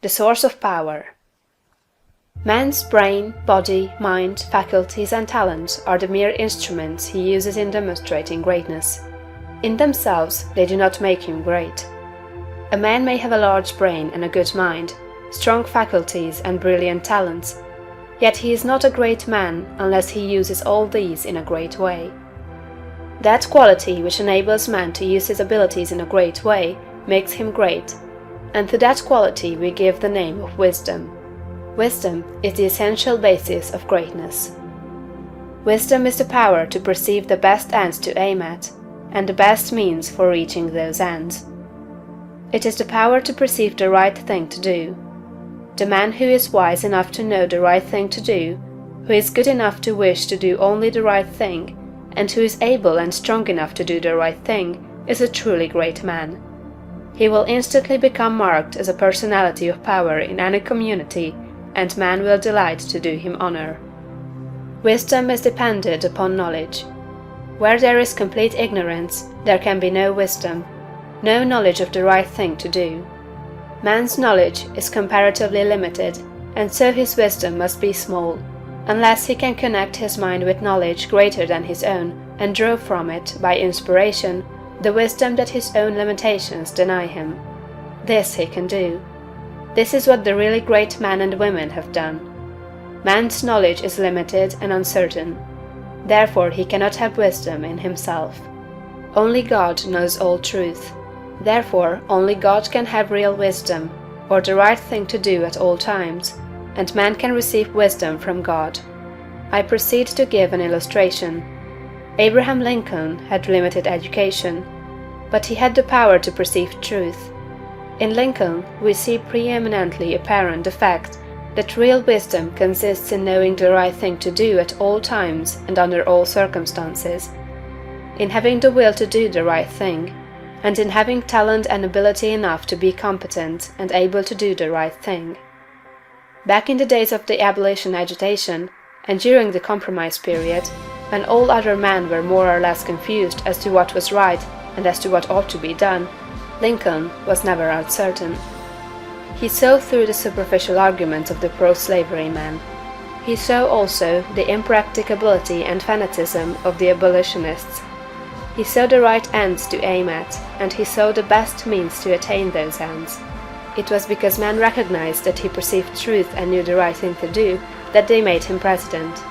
the source of power. Man's brain, body, mind, faculties, and talents are the mere instruments he uses in demonstrating greatness. In themselves, they do not make him great. A man may have a large brain and a good mind, strong faculties and brilliant talents, yet he is not a great man unless he uses all these in a great way. That quality which enables man to use his abilities in a great way makes him great, and to that quality we give the name of wisdom. Wisdom is the essential basis of greatness. Wisdom is the power to perceive the best ends to aim at, and the best means for reaching those ends. It is the power to perceive the right thing to do. The man who is wise enough to know the right thing to do, who is good enough to wish to do only the right thing, and who is able and strong enough to do the right thing, is a truly great man. He will instantly become marked as a personality of power in any community, and man will delight to do him honor. Wisdom is dependent upon knowledge. Where there is complete ignorance, there can be no wisdom, no knowledge of the right thing to do. Man's knowledge is comparatively limited, and so his wisdom must be small, unless he can connect his mind with knowledge greater than his own, and draw from it, by inspiration, the wisdom that his own limitations deny him. This he can do. This is what the really great men and women have done. Man's knowledge is limited and uncertain. Therefore he cannot have wisdom in himself. Only God knows all truth. Therefore only God can have real wisdom, or the right thing to do at all times, and man can receive wisdom from God. I proceed to give an illustration. Abraham Lincoln had limited education, but he had the power to perceive truth. In Lincoln, we see preeminently apparent the fact that real wisdom consists in knowing the right thing to do at all times and under all circumstances, in having the will to do the right thing, and in having talent and ability enough to be competent and able to do the right thing. Back in the days of the abolition agitation, and during the compromise period, when all other men were more or less confused as to what was right and as to what ought to be done, Lincoln was never uncertain. He saw through the superficial arguments of the pro-slavery men. He saw also the impracticability and fanaticism of the abolitionists. He saw the right ends to aim at, and he saw the best means to attain those ends. It was because men recognized that he perceived truth and knew the right thing to do that they made him president.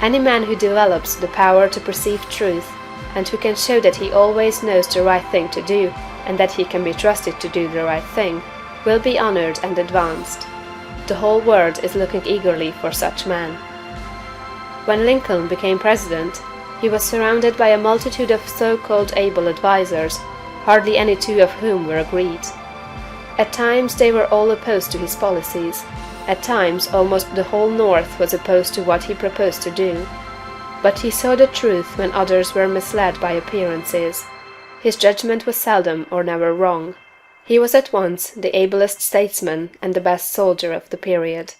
Any man who develops the power to perceive truth, and who can show that he always knows the right thing to do, and that he can be trusted to do the right thing, will be honored and advanced. The whole world is looking eagerly for such men. When Lincoln became president, he was surrounded by a multitude of so-called able advisers, hardly any two of whom were agreed. At times they were all opposed to his policies. At times almost the whole North was opposed to what he proposed to do. But he saw the truth when others were misled by appearances. His judgment was seldom or never wrong. He was at once the ablest statesman and the best soldier of the period.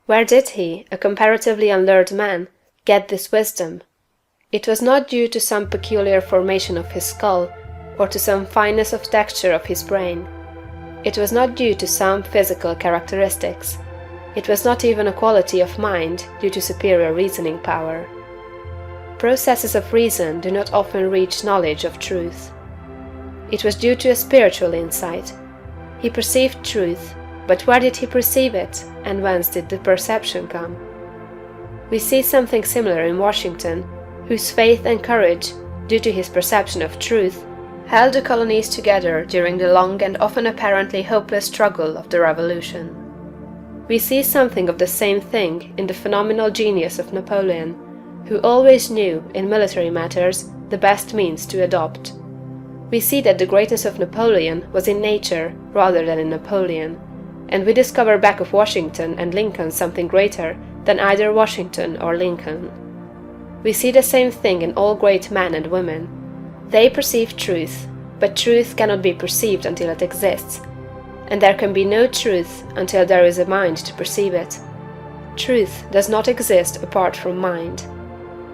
Where did he, a comparatively unlearned man, get this wisdom? It was not due to some peculiar formation of his skull, or to some fineness of texture of his brain. It was not due to some physical characteristics. It was not even a quality of mind due to superior reasoning power. Processes of reason do not often reach knowledge of truth. It was due to a spiritual insight. He perceived truth, but where did he perceive it, and whence did the perception come? We see something similar in Washington, whose faith and courage, due to his perception of truth, held the colonies together during the long and often apparently hopeless struggle of the Revolution. We see something of the same thing in the phenomenal genius of Napoleon, who always knew, in military matters, the best means to adopt. We see that the greatness of Napoleon was in nature rather than in Napoleon, and we discover back of Washington and Lincoln something greater than either Washington or Lincoln. We see the same thing in all great men and women. They perceive truth, but truth cannot be perceived until it exists, and there can be no truth until there is a mind to perceive it. Truth does not exist apart from mind.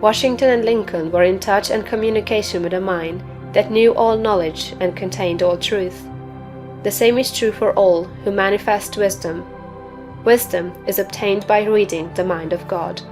Washington and Lincoln were in touch and communication with a mind that knew all knowledge and contained all truth. The same is true for all who manifest wisdom. Wisdom is obtained by reading the mind of God.